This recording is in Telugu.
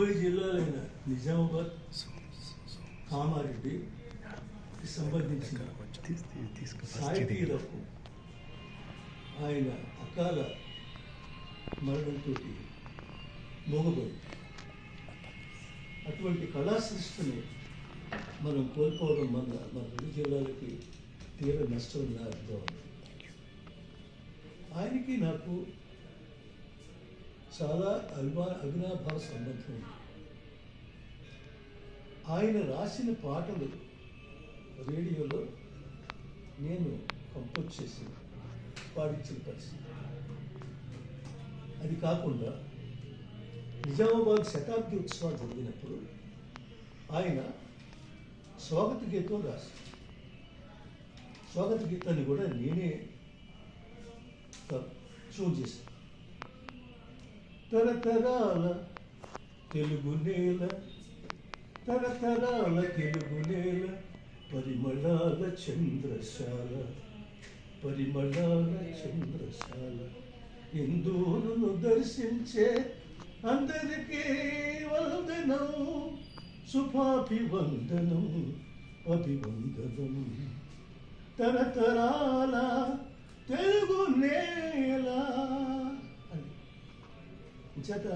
ఉభయ జిల్లాలైన నిజామాబాద్, కామారెడ్డి సంబంధించిన సాహితీలకు ఆయన అకాల మరణంతో మోగబడి అటువంటి కళా సృష్టిని మనం కోల్పోవడం వల్ల మన రెండు జిల్లాలకి తీవ్ర నష్టం అర్థం. ఆయనకి నాకు చాలా అవినాభావ సంబంధం ఉంది. ఆయన రాసిన పాటలు రేడియోలో నేను కంపోజ్ చేసి పాడించిన పరిస్థితి. అది కాకుండా నిజామాబాద్ శతాబ్ది ఉత్సవాలు జరిగినప్పుడు ఆయన స్వాగత గీతం రాశారు. స్వాగత గీతాన్ని కూడా నేనే ట్యూన్ చేశాను. తరతరాల తెలుగు నేల, తరతరాల తెలుగు నేల, పరిమళాల చంద్రశాల, పరిమళాల చంద్రశాల, హిందువులను దర్శించే అందరికీ వందనం, శుభాభివందనం, అభివందనం. తరతరాల తెలుగు నేల అని చేత